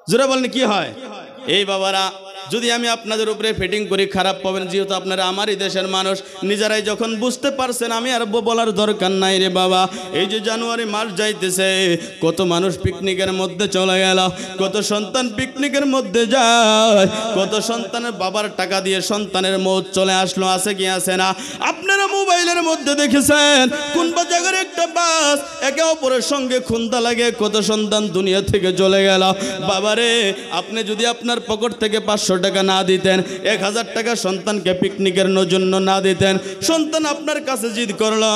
জোরে বলেন কি হয়? এই বাবারা যদি আমি আপনাদের উপরে ফিটিং করি খারাপ পাবেন, যেহেতু আপনারা আমারই দেশের মানুষ, নিজেরাই যখন বুঝতে পারছেন আমি আর বলার দরকার নাই রে বাবা। এই যে জানুয়ারি মাস যাইতেছে, কত মানুষ পিকনিকের মধ্যে চলে গেল, কত সন্তান পিকনিকের মধ্যে যায়, কত সন্তানের বাবার টাকা দিয়ে সন্তানের মৌত চলে আসলো, আছে কি আছে না? আপনারা মোবাইলের মধ্যে দেখেছেন কোন বা জায়গার একটা বাস একে অপরের সঙ্গে খুন্দা লাগে, কত সন্তান দুনিয়া থেকে চলে গেল। বাবারে আপনি যদি আপনার পকেট থেকে 500 টাকা না দিতেন, 1000 টাকা সন্তানকে পিকনিকের জন্য না দিতেন, সন্তান আপনার কাছে জিদ করলো,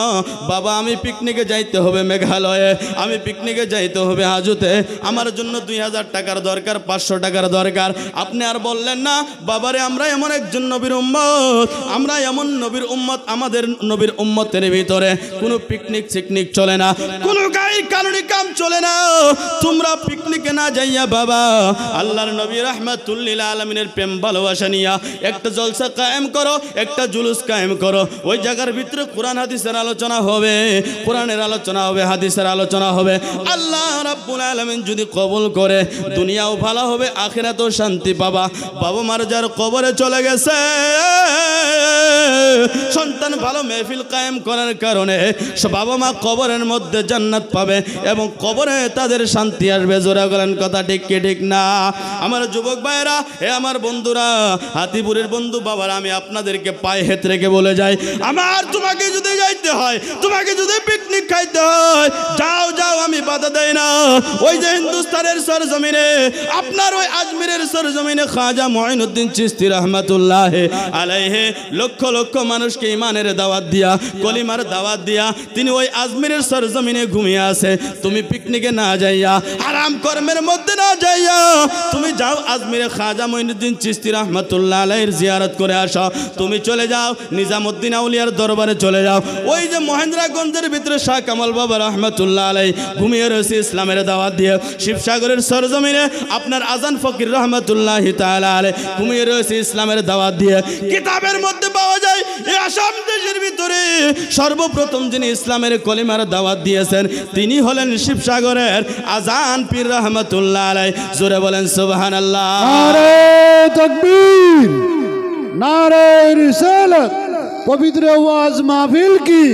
বাবা আমি পিকনিকে যাইতে হবে মেঘালয়ে, আমি পিকনিকে যাইতে হবে হাজুতে, আমার জন্য 2000 টাকার দরকার, 500 টাকার দরকার। আপনি আর বললেন না, বাবারে আমরা এমন একজন নবীর উম্মত, আমরা এমন নবীর উম্মত, আমাদের নবীর উম্মতের ভিতরে কোনো পিকনিক সিকনিক চলে না, কোনো গায়ের কারণে কাম চলে না। তোমরা পিকনিকে না যাইয়া বাবা আল্লাহর নবী রাহমাতুল লিল আলামিনের প্রেম ভালোবাসা নিয়া একটা জলসা কায়েম করো, একটা জুলুস কায়েম করো। ওই জায়গার ভিতরে কোরআন হাদিসের আলোচনা হবে, কোরআনের আলোচনা হবে, হাদিসের আলোচনা হবে। আল্লাহ রাব্বুল আলামিন যদি কবুল করে দুনিয়াও ভালো হবে, আখিরাতেও শান্তি পাবা। বাবা মার যার কবরে চলে গেছে, সন্তান ভালো মেহফিল কায়েম করার কারণে বাবা মা কবরের মধ্যে জান্নাত পাবে এবং কবরে তাদের শান্তি আসবে। জোরে বলেন কথা ঠিক কি ঠিক না? আমার যুবক ভাইরা, হে আমার বন্ধুরা, হাতিপুরের বন্ধু বাবারা, আমি আপনাদেরকে পায়ে হেত রেখে বলে যাই, আমার তোমাকে যদি যাইতে হয়, তোমাকে যদি পিকনিক খাইতে হয়, যাও যাও, আমি বাধা দেই না। ওই যে হিন্দুস্তানের সরজমিনে, আপনার ওই আজমিরের সরজমিনে খাজা মুঈনুদ্দিন চিশতি রাহমাতুল্লাহ আলাইহি লক্ষ লক্ষ মানুষকে ইমানের দাওয়াত দিয়া, কলিমার দাওয়াত দিয়া তিনি ওই আজমিরের সরজমিনে ঘুমিয়ে আছে। তুমি পিকনিকে না যাইয়া, হারাম কর্মের মধ্যে না যাইয়া, তুমি যাও আজমিরে খাজা মুঈনুদ্দিন চিশতি রাহমাতুল্লাহ আলাইহির জিয়ারত করে আসো। তুমি চলে যাও নিজামউদ্দিন আউলিয়ার দরবারে চলে যাও। ওই যে মহেন্দ্রগঞ্জের ভিতরে শাহ কামাল বাবা রাহমাতুল্লাহ আলাইহি ঘুমিয়ে রয়েছে ইসলামের দাওয়াত দিয়ে। শিবসাগরের সরজমিনে আপনার আজান ফকির রহমাতুল্লাহি তাআলা আলাইহি ঘুমিয়ে রয়েছে ইসলামের দাওয়াত দিয়ে। কিতাবের মধ্যে পাওয়া যায় এই আসাম দেশের ভিতরে সর্বপ্রথম যিনি ইসলামের কলিমার দাওয়াত দিয়েছেন তিনি হলেন শিবসাগরের আজান পীর রহমাতুল্লাহ আলাইহি। জোরে বলেন সুবহানাল্লাহ। নারে তাকবীর, নারে রিসালাত, পবিত্র ওয়াজ মাহফিল কি,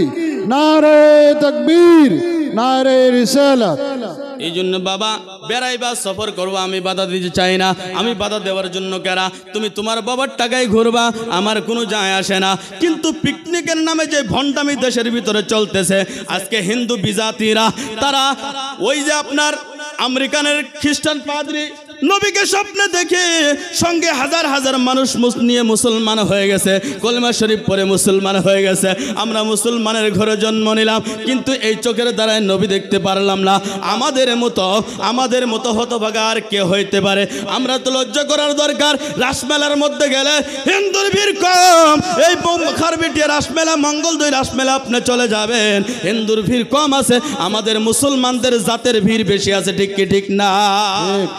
নারে তাকবীর, নারে রিসালাত। এই জন্য বাবা বেড়াইবা সফর করবো, আমি বাধা দিতে চাই না, আমি বাধা দেওয়ার জন্য কেরা, তুমি তোমার বাবার টাকায় ঘুরবা, আমার কোনো যায় আসে না। কিন্তু পিকনিকের নামে যে ভণ্ডামি দেশের ভিতরে চলতেছে, আজকে হিন্দু বিজাতিরা তারা ওই যে আপনার আমেরিকানের খ্রিস্টান পাদ্রী নবীকে স্বপ্নে দেখে সঙ্গে হাজার হাজার মানুষ নিয়ে মুসলমান হয়ে গেছে, কলেমা শরীফ পড়ে মুসলমান হয়ে গেছে। আমরা মুসলমানের ঘরে জন্ম নিলাম, কিন্তু এই চোখের দ্বারায় নবী দেখতে পারলাম না। আমাদের মতো হতভাগা আর কে হইতে পারে? আমরা তো লজ্জা করার দরকার। রাসমেলার মধ্যে গেলে হিন্দুর ভিড় কম, এই খারবিটিয়া রাসমেলা, মঙ্গলদৈ রাসমেলা আপনি চলে যাবেন, হিন্দুর ভিড় কম আছে, আমাদের মুসলমানদের জাতের ভিড় বেশি আছে। ঠিক কি ঠিক না?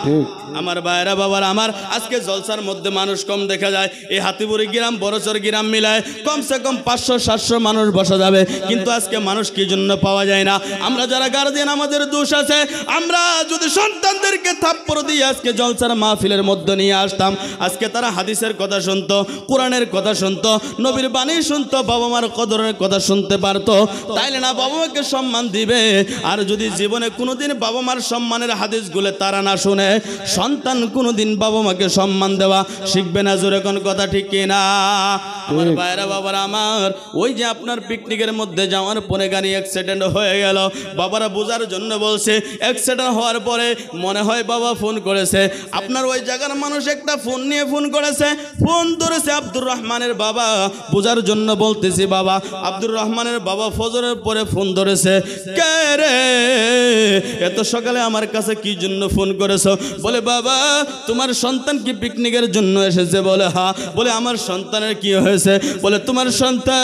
ঠিক। আমার ভাইরা বাবার, আমার আজকে জলসার মধ্যে মানুষ কম দেখা যায়। এই হাতিপুরি গ্রাম বড়চর গ্রাম মিলায় কমসে কম 500-700 মানুষ বসা যাবে, কিন্তু আজকে মানুষ কি জন্য পাওয়া যায় না? আমরা যারা গার্জিয়ান আমাদের দোষ আছে। আমরা যদি সন্তানদেরকে থাপ্পড় দিয়ে আজকে জলসার মাহফিলের মধ্যে নিয়ে আসতাম, আজকে তারা হাদিসের কথা শুনতো, কোরআনের কথা শুনতো, নবীর বাণী শুনতো, বাবা মার কদরের কথা শুনতে পারতো, তাইলে না বাবা মাকে সম্মান দিবে? আর যদি জীবনে কোনোদিন বাবা মার সম্মানের হাদিসগুলো তারা না শুনে, সন্তান কোনোদিন বাবা মাকে সম্মান দেওয়া শিখবে না। জোরে কোন কথা ঠিক কিনা? আমার ভাইরা বাবারা আমার, ওই যে আপনার পিকনিকের মধ্যে যাওয়ার পরে গাড়ি অ্যাক্সিডেন্ট হয়ে গেল, বাবারা বোঝার জন্য বলছে, অ্যাক্সিডেন্ট হওয়ার পরে মনে হয় বাবা ফোন করেছে, আপনার ওই জায়গার মানুষ একটা ফোন নিয়ে ফোন করেছে, ফোন ধরেছে আব্দুর রহমানের বাবা, বোঝার জন্য বলতেছি বাবা, আব্দুর রহমানের বাবা ফজরের পরে ফোন ধরেছে, কে রে এত সকালে আমার কাছে কি জন্য ফোন করেছো? বলে বাবা তোমার সন্তান কি পিকনিকের জন্য এসেছে? বলে হ্যাঁ। বলে আমার সন্তানের কি হয়েছে? বলে তোমার সন্তান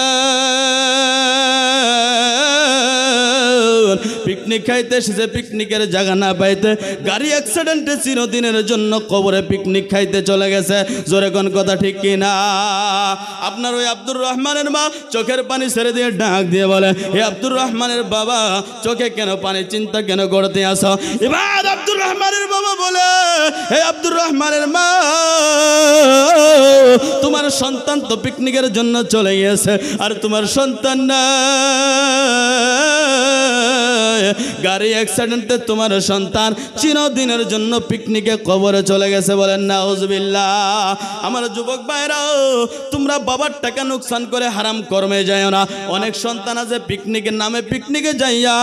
পিকনিক খাইতে এসেছে, পিকনিকের জায়গা না পাইতে গাড়ি অ্যাক্সিডেন্টে চিরদিনের জন্য কবরে পিকনিক খাইতে চলে গেছে। জোরে কোন কথা ঠিক কিনা? আপনার ওই আব্দুর রহমানের মা চোখের পানি ছেড়ে দিয়ে ডাক দিয়ে বলে, হে আব্দুর রহমানের বাবা, চোখে কেন পানি, চিন্তা কেন করতে আসো? এবার আব্দুর রহমানের বাবা বলে, হে আব্দুর রহমানের মা, তোমার সন্তান তো পিকনিকের জন্য চলে গেছে, আর তোমার সন্তান না গাড়ি অ্যাক্সিডেন্টে তোমার সন্তান চিরদিনের জন্য পিকনিকে কবরে চলে গেছে। বলেন নাউজুবিল্লাহ। আমার যুবক ভাইরাও, তোমরা বাবার টাকা নুকসান করে হারাম কর্মে যায় না। অনেক সন্তান আছে পিকনিকের নামে পিকনিকে যাইয়া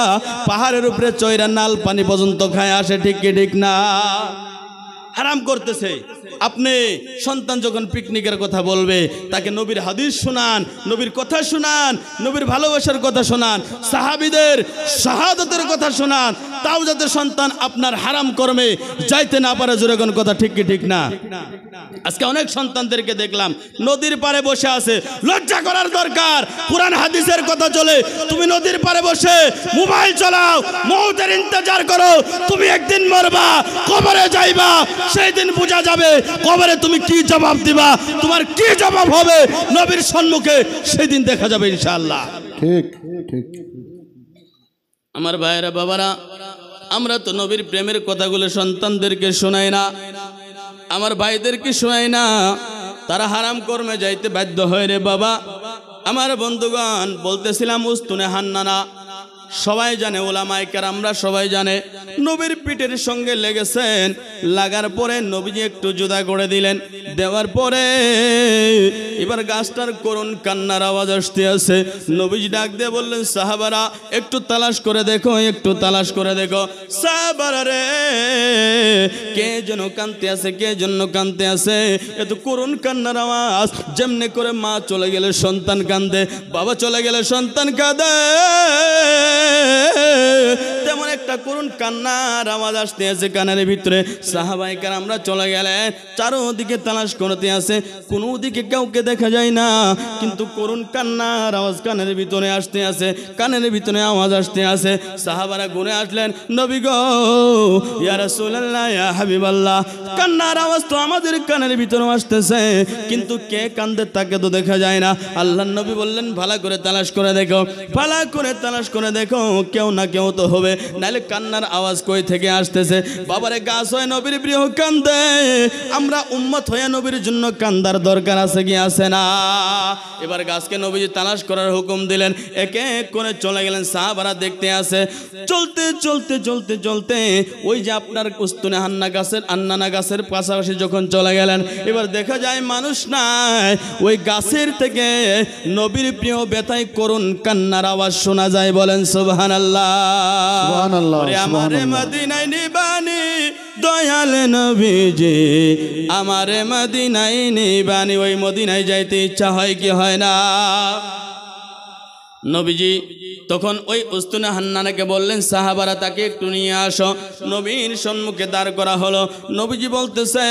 পাহাড়ের উপরে চৈরা নাল পানি পর্যন্ত খায় আসে, ঠিক কি ঠিক না? হারাম করতেছে। আপনি সন্তান যখন পিকনিকের কথা বলবে, তাকে নবীর হাদিস শোনান, নবীর কথা শোনান, নবীর ভালোবাসার কথা শোনান, সাহাবীদের শাহাদাতের কথা শোনান, তাও যাতে সন্তান আপনার হারাম কর্মে যাইতে না পারে। জোরে কোন কথা, ঠিক কি ঠিক না? আজকে অনেক সন্তানদেরকে দেখলাম নদীর পাড়ে বসে আছে। লজ্জা করার দরকার। কুরআন হাদিসের কথা চলে, তুমি নদীর পাড়ে বসে মোবাইল চালাও, মওতের ইন্তজার করো। তুমি একদিন মরবা, কবরে যাইবা, সেই দিন বোঝা যাবে কবরে তুমি কি জবাব দিবা, তোমার কি জবাব হবে নবীর সম্মুখে, সেই দিন দেখা যাবে ইনশাআল্লাহ। ঠিক ঠিক। আমার ভাইয়েরা বাবারা, আমরা তো নবীর প্রেমের কথাগুলো সন্তানদেরকে শোনাই না, আমার ভাইদেরকে শোনাই না, তারা হারাম কর্মে যাইতে বাধ্য হয় রে বাবা। আমার বন্ধুগণ, বলতেছিলাম উস্তুনে হান্নানা সবাই জানে, ওলামায়ে কেরামরা সবাই জানে, নবীর পিঠের সঙ্গে লেগেছেন। লাগার পরে নবীজি একটু জুদা করে দিলেন, দেওয়ার পরে এবার গাছটার করুণ কান্নার আওয়াজ আসতে আছে। নবীজি ডাক দিয়ে বললেন, সাহাবারা একটু তালাশ করে দেখো, একটু তালাশ করে দেখো। সাহাবারা রে, কে যেন কাঁদতে আছে, কে জন্য কাঁদতে আছে, এত করুণ কান্নার আওয়াজ। যেমনি করে মা চলে গেলে সন্তান কাঁদে, বাবা চলে গেলে সন্তান কাঁদে, তেমন একটা করুণ কান্নার আওয়াজ আসতে আছে কানের ভিতরে। সাহাবায়ে কেরামরা চলে গেলেন, চারোদিকে তালাশ করতে আছে, কোনো দিকে কাউকে দেখা যায় না, কিন্তু করুণ কান্নার আওয়াজ কানের ভিতরে আসতে আছে, কানের ভিতরে আওয়াজ আসতে আছে। সাহাবারা ঘুরে আসলেন, নবী গো, ইয়া রাসূলুল্লাহ, ইয়া হাবিবাল্লাহ, কান্নার আওয়াজ তো আমাদের কানের ভিতরে আসতেছে, কিন্তু কে কান্দে তাকে তো দেখা যায় না। আল্লাহর নবী বললেন, ভালো করে তালাশ করে দেখো, ভালো করে তালাশ করে দেখো, কেউ না কেউ তো হবে, নাহলে কান্নার আওয়াজ কই থেকে আসতেছে। বাবারে, গাছ হয় নবীর প্রিয় কান্দে, আমরা উম্মত হয়ে নবীর জন্য কান্দার দরকার আছে কি আছে না? এবার গাছকে নবীজি তালাশ করার হুকুম দিলেন, একে এক করে চলে গেলেন। সাহাবারা দেখতে আছে, চলতে চলতে চলতে চলতে ওই যে আপনার উস্তুনে আন্নানা গাছের পাশাপাশি যখন চলে গেলেন, এবার দেখা যায় মানুষ নাই, ওই গাছের থেকে নবীর প্রিয় বেতায় করুণ কান্নার আওয়াজ শোনা যায়। বলেন সুবহানাল্লাহ। সুবহানাল্লাহ, ওরে আমারে মদিনায় নিবানি দয়াল নবীজি, আমারে মদিনায় নিবানি। ওই মদিনায় যাইতে ইচ্ছা হয় কি হয় না? নবীজি তখন ওই উস্তুনে হান্নানাকে বললেন, সাহাবারা তাকে একটু নিয়ে আসো। নবীর সম্মুখে দাঁড় করা হলো। নবীজি বলতেছে,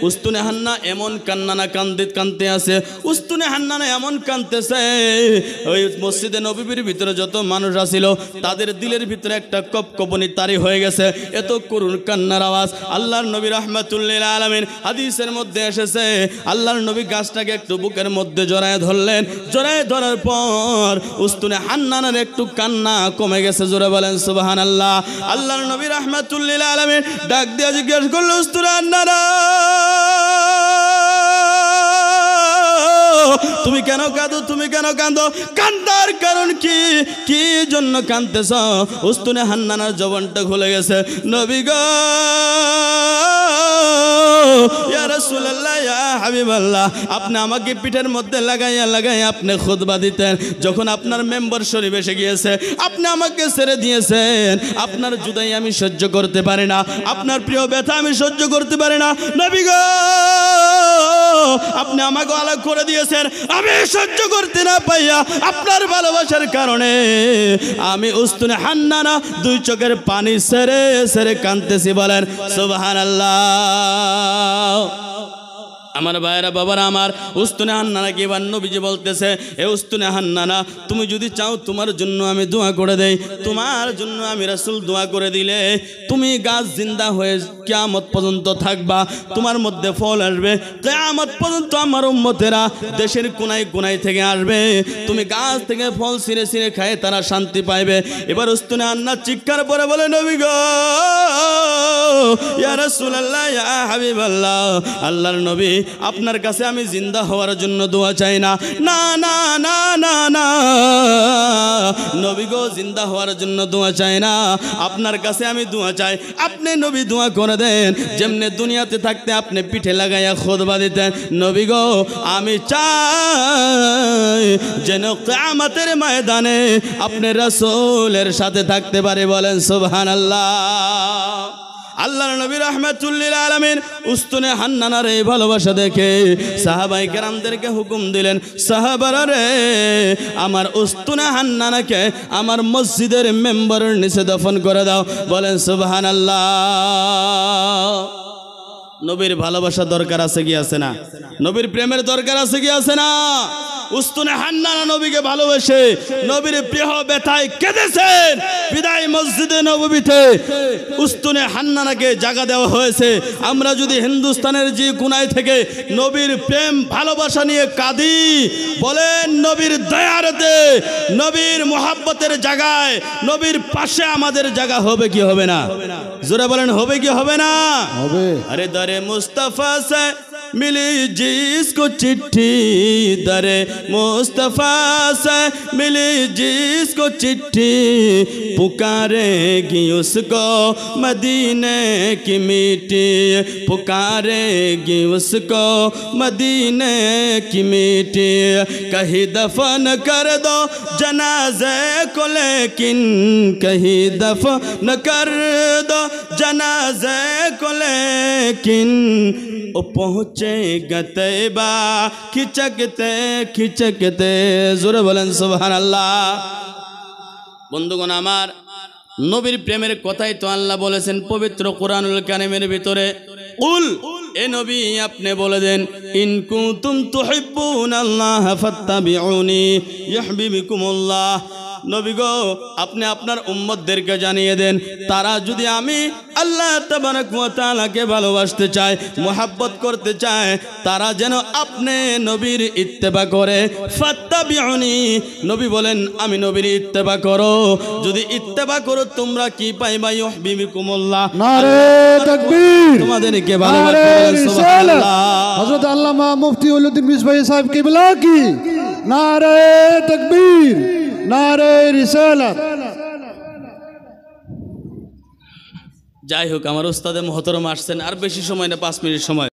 উস্তুনে হান্না এমন কান্নানা কানতে আছে, উস্তুনে হান্নানা এমন কানতেছে, ওই মসজিদে নববীর ভিতরে যত মানুষ আছিল তাদের দিলের ভিতরে একটা কপকপনি তারি হয়ে গেছে, এত করুণ কান্নার আওয়াজ। আল্লাহর নবী রাহমাতুল্লিল আলামিন হাদিসের মধ্যে এসেছে, আল্লাহর নবী গাছটাকে একটু বুকের মধ্যে জড়ায় ধরলেন, জড়ায় ধরার পর উস্তুনে হান্নানার একটু কান্না কমে গেছে। জোরে বলেন সুবহানাল্লাহ। আল্লাহর নবী রাহমাতুল্লিল আলামিন ডাক দিয়ে জিজ্ঞেস করলেন, উস্তুনে হান্নানা, তুমি কেন কাঁদো, তুমি কেন কাঁদো, কান্দার কারণ কি, কি জন্য কাঁদতেছ? উস্তুনে হান্নানার জবানটা খুলে গেছে। নবী গো, ইয়া রাসূলুল্লাহ, ইয়া হাবিবাল্লাহ, আপনি আমাকে পিঠের মধ্যে লাগাইয়া লাগাইয়া আপনি খুতবা দিতেন, যখন আপনার মেম্বার শরীফ এসে গিয়েছে আপনি আমাকে ছেড়ে দিয়েছেন। আপনার জুদাই আমি সহ্য করতে পারি না, আপনার প্রিয় ব্যথা আমি সহ্য করতে পারি না। নবী গো, আপনি আমাকে আলাদা করে দিয়েছেন, আমি সহ্য করতে না পাইয়া আপনার ভালোবাসার কারণে আমি উস্তুনে হান্নানা দুই চোখের পানি ছেড়ে ছেড়ে কাঁদতেছি। বলেন সুবহানাল্লাহ। আমার ভাইরা বাবারা আমার, উস্তুনে হান্নানা কি এবার নবীজি বলতেছে, এ উস্তুনে হান্নানা, তুমি যদি চাও তোমার জন্য আমি দোয়া করে দেই, তোমার জন্য আমি রাসূল দোয়া করে দিলে তুমি গাছ জিন্দা হয়ে কিয়ামত পর্যন্ত থাকবা, তোমার মধ্যে ফল আসবে, কিয়ামত পর্যন্ত আমার উম্মতেরা দেশের কোনায় কোনায় থেকে আসবে, তুমি গাছ থেকে ফল ছিঁড়ে ছিঁড়ে খায় তারা শান্তি পাইবে। এবার উস্তুনে হান্না চিৎকার করে বলে, নবী গো, ইয়া রাসূলুল্লাহ, ইয়া হাবিবাল্লাহ, আল্লাহর নবী, আপনার কাছে আমি জিন্দা হওয়ার জন্য দোয়া চাই না। না না না না না নবী গো, জিন্দা হওয়ার জন্য দোয়া চাই না, আপনার কাছে আমি দোয়া চাই আপনি নবী দোয়া করে দেন, যেমনে দুনিয়াতে থাকতে আপনি পিঠে লাগাইয়া খুতবা দিতেন, নবী গো আমি চাই যেন কিয়ামতের ময়দানে আপনি রাসূলের সাথে থাকতে পারে। বলেন সুবহানাল্লাহ। আল্লাহর নবী রাহমাতুল লিল আলামিন উস্তুনে হান্নানার এই ভালোবাসা দেখে সাহাবায়ে কেরামদেরকে হুকুম দিলেন, সাহাবারা রে, আমার উস্তুনে হান্নানাকে আমার মসজিদের মেম্বারের নিচে দফন করে দাও। বলেন সুবহানাল্লাহ। নবীর ভালোবাসা দরকার আছে কি আছে না? নবীর প্রেমের দরকার আছে কি আছে না? উস্তুনে হান্নানা নবীকে ভালোবেসে নবীর প্রিয় ব্যথায় কেঁদেছেন, বিদায় মসজিদে নববীতে উস্তুনে হান্নানাকে জায়গা দেওয়া হয়েছে। আমরা যদি হিন্দুস্তানের যে কোনায় থেকে নবীর প্রেম ভালোবাসা নিয়ে কাঁদি, বলেন নবীর দয়ারতে, নবীর মোহাব্বতের জায়গায়, নবীর পাশে আমাদের জায়গা হবে কি হবে না? জোরে বলেন, হবে কি হবে না? হবে। अरे दरे मुस्तफ़ा से मिली जिसको चिट्ठी, दरे मुस्तफ़ा से मिली जिसको चिट्ठी, पुकारेगी उसको मदीने की मिट्टी, पुकारेगी उसको मदीने की मिट्टी, कहीं दफन कर दो जनाजे को, लेकिन कहीं दफन कर दो जनाजे को, लेकिन ओ पहुँचेगा तैबा खिचकते खिचकते। जोरे बोलें सुबहानाल्लाह। বন্ধুগণ আমার, নবীর প্রেমের কথাই তো আল্লাহ বলেছেন পবিত্র কোরআনুল কারীমের ভিতরে, কুল, এ নবী আপনি বলে দেন, ইন কুনতুম তুহিব্বুনাল্লাহ ফাত্তাবিউনি ইউহিব্বুকুমুল্লাহ। নবী গো, আপনি আপনার উম্মতদেরকে জানিয়ে দেন, তারা যদি আমি আল্লাহ তাবারক ওয়া তাআলাকে ভালোবাসতে চায়, মুহাব্বত করতে চায়, তারা যেন আপনি নবীর ইত্তেবা করে। ফাত্তাবিউনি, নবী বলেন আমি নবীর ইত্তেবা করো, যদি ইত্তেবা করো তোমরা কি পাইবা? ইউহিব্বুকুমুল্লাহ, নারে তাকবীর, তোমাদেরকে ভালোবাসবে। সুবহানাল্লাহ। হযরত আল্লামা মুফতি উলুদ্দিন মিসবাহ সাহেব কিবলা কি নারে তাকবীর, নারে রিসালাত। যাই হোক, আমার উস্তাদে মুহতারাম আসছেন, আর বেশি সময় না, 5 মিনিট সময়।